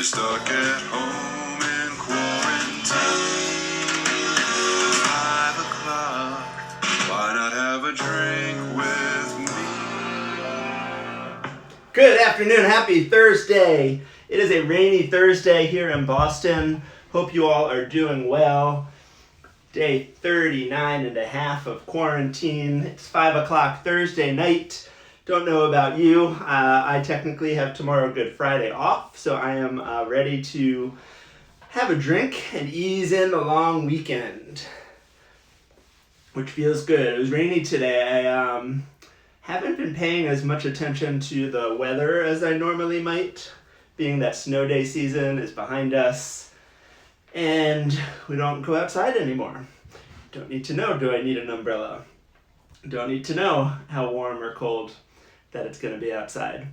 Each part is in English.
you're stuck at home in quarantine. 5 o'clock, why not have a drink with me? Good afternoon, happy Thursday. It is a rainy Thursday here in Boston. Hope you all are doing well. Day 39 and a half of quarantine. It's 5 o'clock Thursday night. Don't know about you. I technically have tomorrow Good Friday off, so I am ready to have a drink and ease in the long weekend, which feels good. It was rainy today. I haven't been paying as much attention to the weather as I normally might, being that snow day season is behind us and we don't go outside anymore. Don't need to know, do I need an umbrella? Don't need to know how warm or cold that it's going to be outside.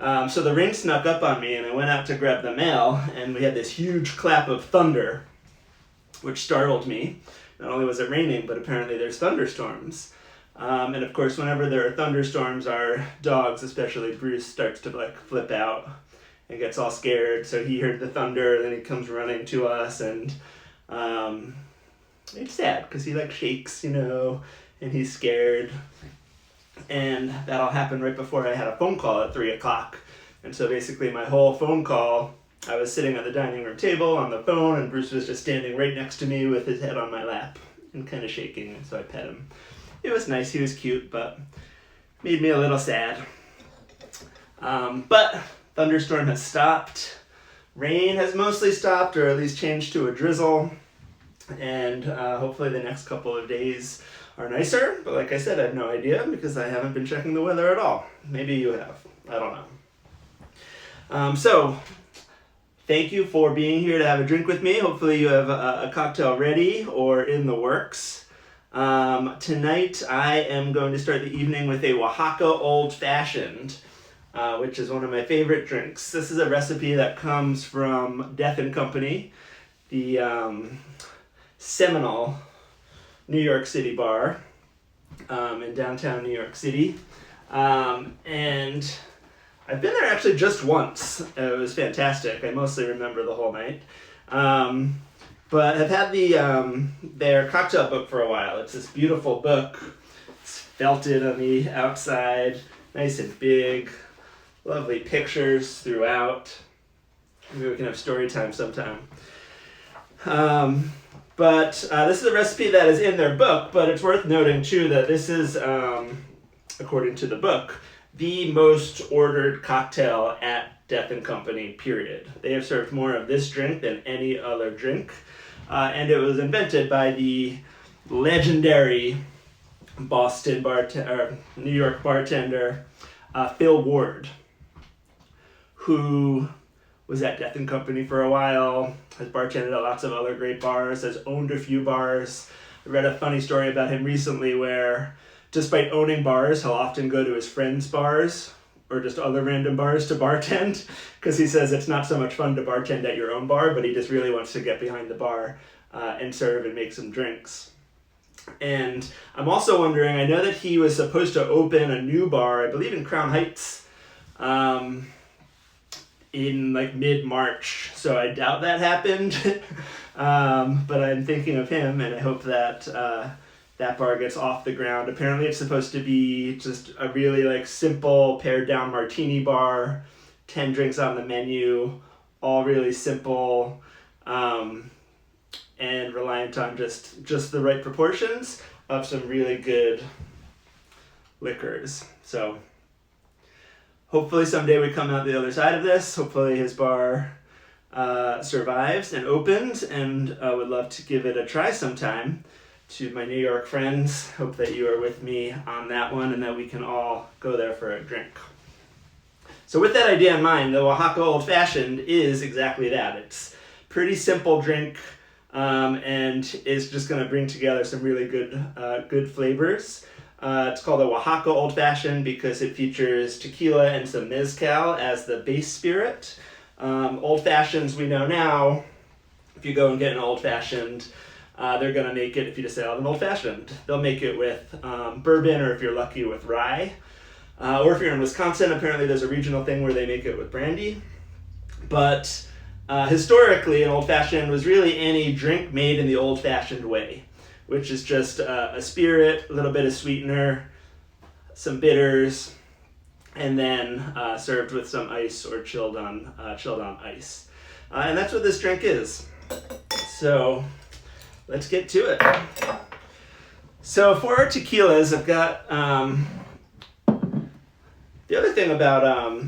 So the rain snuck up on me and I went out to grab the mail and we had this huge clap of thunder, which startled me. Not only was it raining, but apparently there's thunderstorms. And of course, whenever there are thunderstorms, our dogs, especially Bruce, starts to flip out and gets all scared. So he heard the thunder, then he comes running to us, and it's sad because he shakes, and he's scared. And that all happened right before I had a phone call at 3 o'clock. And so basically my whole phone call, I was sitting at the dining room table on the phone, and Bruce was just standing right next to me with his head on my lap and kind of shaking, and so I pet him. It was nice, he was cute, but made me a little sad. But thunderstorm has stopped. Rain has mostly stopped, or at least changed to a drizzle. And hopefully the next couple of days are nicer. But like I said, I have no idea because I haven't been checking the weather at all. Maybe you have. I don't know. So thank you for being here to have a drink with me. Hopefully you have a cocktail ready or in the works. Tonight I am going to start the evening with a Oaxaca Old Fashioned, which is one of my favorite drinks. This is a recipe that comes from Death & Company, the seminal New York City bar in downtown New York City. And I've been there actually just once. It was fantastic. I mostly remember the whole night. But I've had their cocktail book for a while. It's this beautiful book. It's felted on the outside, nice and big, lovely pictures throughout. Maybe we can have story time sometime. But this is a recipe that is in their book, but it's worth noting too that this is, according to the book, the most ordered cocktail at Death & Company, period. They have served more of this drink than any other drink. And it was invented by the legendary New York bartender, Phil Ward, who was at Death & Company for a while, has bartended at lots of other great bars, has owned a few bars. I read a funny story about him recently where, despite owning bars, he'll often go to his friends' bars or just other random bars to bartend, because he says it's not so much fun to bartend at your own bar, but he just really wants to get behind the bar and serve and make some drinks. And I'm also wondering, I know that he was supposed to open a new bar, I believe in Crown Heights, in mid-March, so I doubt that happened. But I'm thinking of him, and I hope that that bar gets off the ground. Apparently it's supposed to be just a really simple pared down martini bar, 10 drinks on the menu, all really simple, and reliant on just the right proportions of some really good liquors. So hopefully someday we come out the other side of this. Hopefully his bar survives and opens, and I would love to give it a try sometime. To my New York friends, hope that you are with me on that one and that we can all go there for a drink. So with that idea in mind, the Oaxaca Old Fashioned is exactly that. It's a pretty simple drink, and is just going to bring together some really good flavors. It's called a Oaxaca Old Fashioned because it features tequila and some mezcal as the base spirit. Old Fashions, we know now, if you go and get an Old Fashioned, they're going to make it, if you just say, I'll have an Old Fashioned, they'll make it with bourbon, or if you're lucky, with rye. Or if you're in Wisconsin, apparently there's a regional thing where they make it with brandy. But Historically, an old fashioned was really any drink made in the old fashioned way, which is just a spirit, a little bit of sweetener, some bitters, and then served with some ice or chilled on ice. And that's what this drink is. So let's get to it. So for our tequilas, I've got the other thing about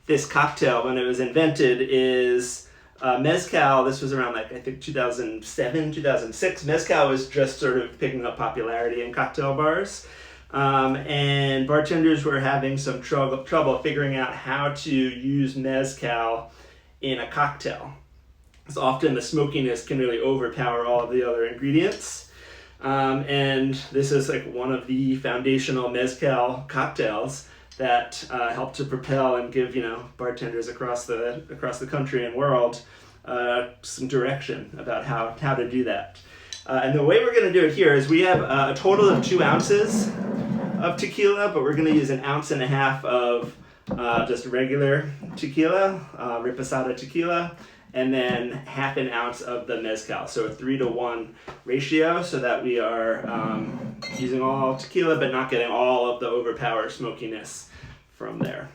this cocktail when it was invented is mezcal. This was around like I think 2007, 2006. Mezcal was just sort of picking up popularity in cocktail bars. And bartenders were having some trouble figuring out how to use mezcal in a cocktail. So often the smokiness can really overpower all of the other ingredients. And this is like one of the foundational mezcal cocktails that help to propel and give bartenders across the country and world some direction about how to do that. And the way we're going to do it here is we have a total of 2 ounces of tequila, but we're going to use 1.5 ounces of just regular tequila, reposado tequila, and then 1/2 ounce of the mezcal. So a 3-to-1 ratio, so that we are using all tequila, but not getting all of the overpowered smokiness from there.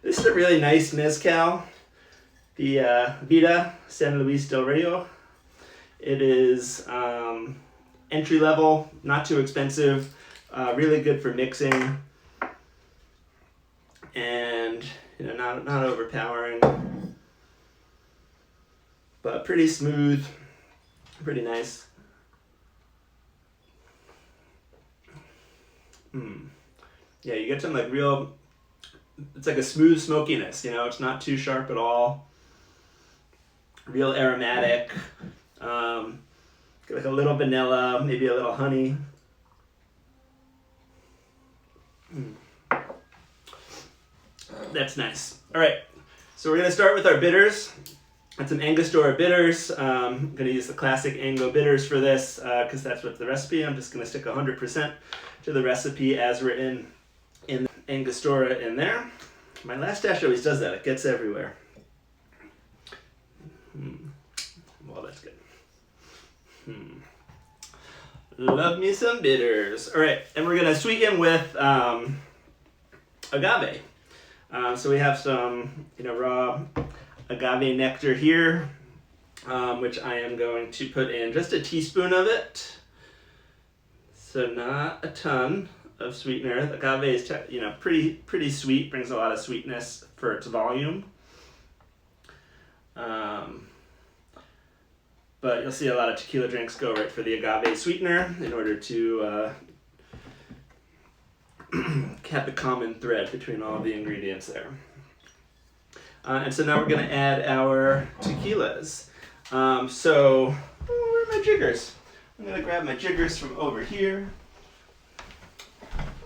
This is a really nice mezcal, the Vida San Luis del Rio. It is entry level, not too expensive, really good for mixing, and not overpowering, but pretty smooth, pretty nice. Yeah, you get some like real, it's like a smooth smokiness, it's not too sharp at all. Real aromatic, like a little vanilla, maybe a little honey. That's nice. All right, so we're gonna start with our bitters. Got some Angostura bitters. I'm gonna use the classic Ango bitters for this because that's what's the recipe. I'm just gonna stick 100% to the recipe as written in Angostura in there. My last dash always does that. It gets everywhere. Well, that's good. Love me some bitters. All right, and we're gonna sweeten with agave. So we have some, raw agave nectar here, which I am going to put in just a teaspoon of it. So not a ton of sweetener. The agave is, pretty sweet. Brings a lot of sweetness for its volume. But you'll see a lot of tequila drinks go right for the agave sweetener in order to have the common thread between all of the ingredients there. And so now we're going to add our tequilas. So where are my jiggers? I'm going to grab my jiggers from over here.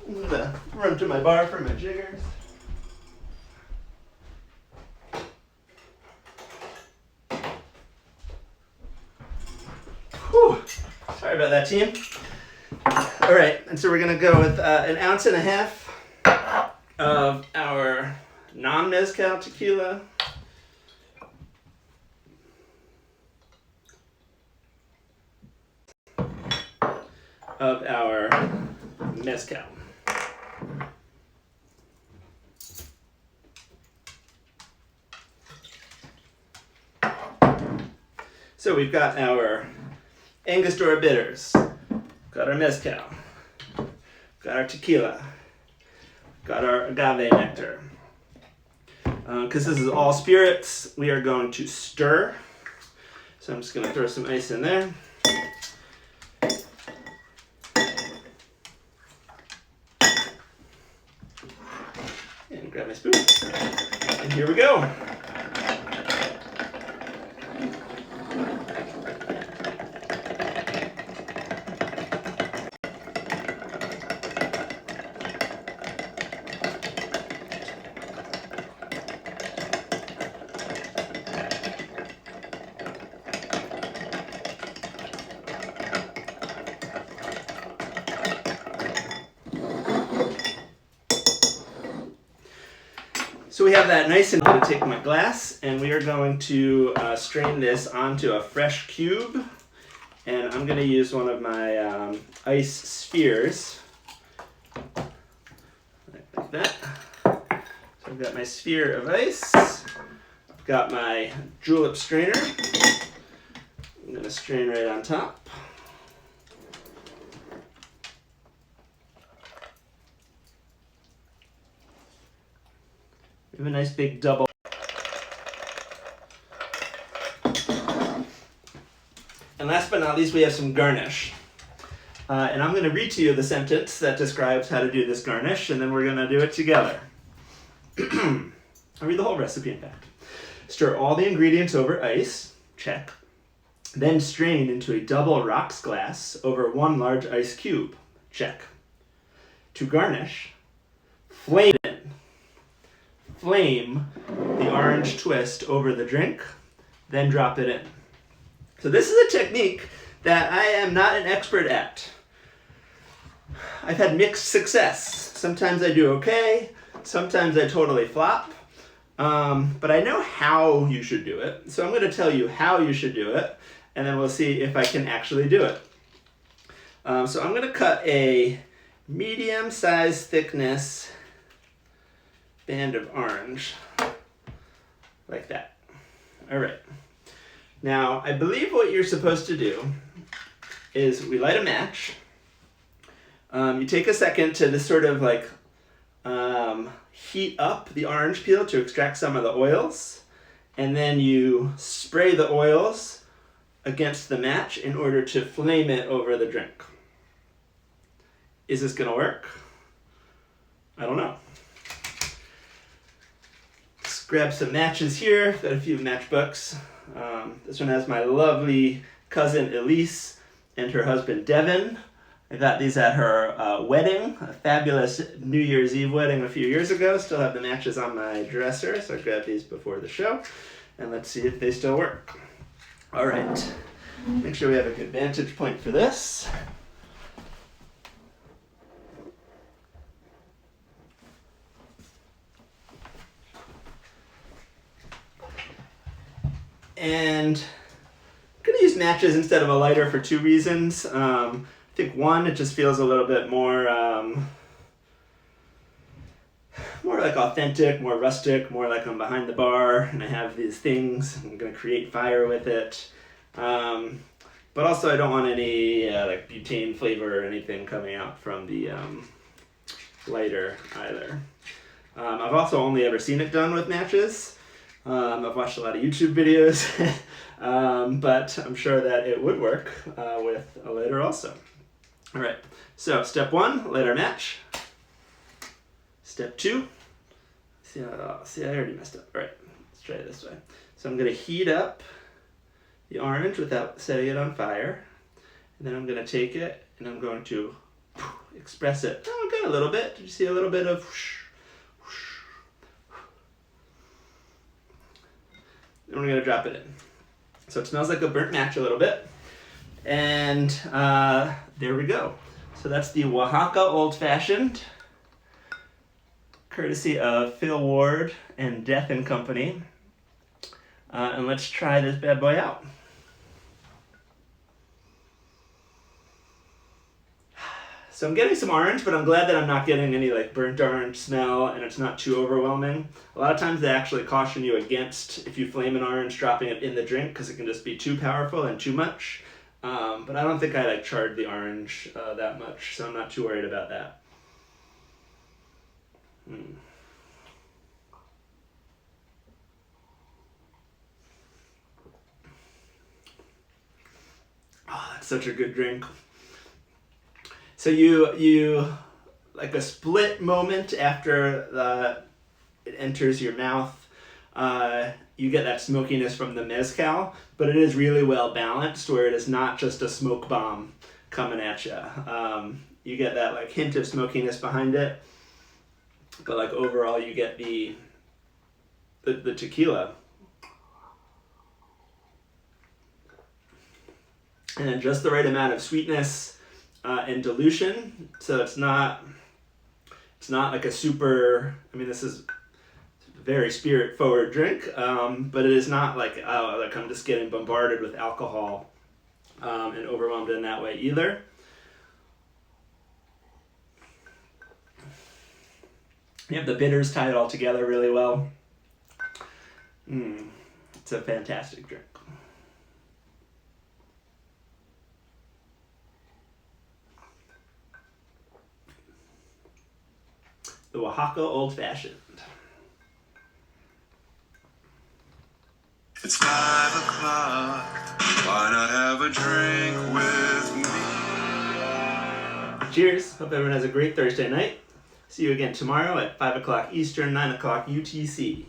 I'm going to run to my bar for my jiggers. Whew. Sorry about that, team. All right, and so we're going to go with 1.5 ounces of our non-mezcal tequila. Of our mezcal. So we've got our Angostura bitters, got our mezcal, got our tequila, got our agave nectar. Because this is all spirits, we are going to stir. So I'm just going to throw some ice in there. And grab my spoon. And here we go. So we have that nice, and I'm going to take my glass and we are going to strain this onto a fresh cube. And I'm going to use one of my ice spheres, like that. So I've got my sphere of ice. I've got my julep strainer. I'm going to strain right on top. We have a nice big double. And last but not least, we have some garnish. And I'm going to read to you the sentence that describes how to do this garnish, and then we're going to do it together. I'll read the whole recipe, in fact. Stir all the ingredients over ice, check. Then strain into a double rocks glass over 1 large ice cube, check. To garnish, flame it. Flame the orange twist over the drink, then drop it in. So this is a technique that I am not an expert at. I've had mixed success. Sometimes I do okay, sometimes I totally flop, but I know how you should do it. So I'm going to tell you how you should do it, and then we'll see if I can actually do it. So I'm going to cut a medium-sized thickness band of orange, like that. All right. Now, I believe what you're supposed to do is we light a match. You take a second to just sort of like heat up the orange peel to extract some of the oils, and then you spray the oils against the match in order to flame it over the drink. Is this gonna work? I don't know. Let's grab some matches here. Got a few matchbooks. This one has my lovely cousin Elise and her husband Devin. I got these at her wedding, a fabulous New Year's Eve wedding a few years ago. Still have the matches on my dresser, so I grabbed these before the show. And let's see if they still work. All right, make sure we have a good vantage point for this. And I'm going to use matches instead of a lighter for 2 reasons. I think one, it just feels a little bit more like authentic, more rustic, more like I'm behind the bar and I have these things. I'm going to create fire with it. But also I don't want any like butane flavor or anything coming out from the lighter either. I've also only ever seen it done with matches. I've watched a lot of YouTube videos, but I'm sure that it would work with a lighter also. All right, so step 1, light our match. Step 2, see, I already messed up. All right, let's try it this way. So I'm going to heat up the orange without setting it on fire, and then I'm going to take it and I'm going to express it. Oh, got a little bit. Did you see a little bit of whoosh? And we're going to drop it in. So it smells like a burnt match a little bit. And there we go. So that's the Oaxaca Old Fashioned, courtesy of Phil Ward and Death and Company. And let's try this bad boy out. So I'm getting some orange, but I'm glad that I'm not getting any like burnt orange smell, and it's not too overwhelming. A lot of times they actually caution you against, if you flame an orange, dropping it in the drink because it can just be too powerful and too much. But I don't think I like charred the orange that much, so I'm not too worried about that. Oh, that's such a good drink. So you like a split moment after it enters your mouth, you get that smokiness from the mezcal, but it is really well balanced where it is not just a smoke bomb coming at you. You get that like hint of smokiness behind it, but like overall you get the tequila. And then just the right amount of sweetness and dilution, so it's not like a super, I mean this is very spirit-forward drink, but it is not like, oh, like I'm just getting bombarded with alcohol and overwhelmed in that way either. You have the bitters tie it all together really well. It's a fantastic drink. The Oaxaca Old Fashioned. It's 5 o'clock. Why not have a drink with me? Cheers. Hope everyone has a great Thursday night. See you again tomorrow at 5 o'clock Eastern, 9 o'clock UTC.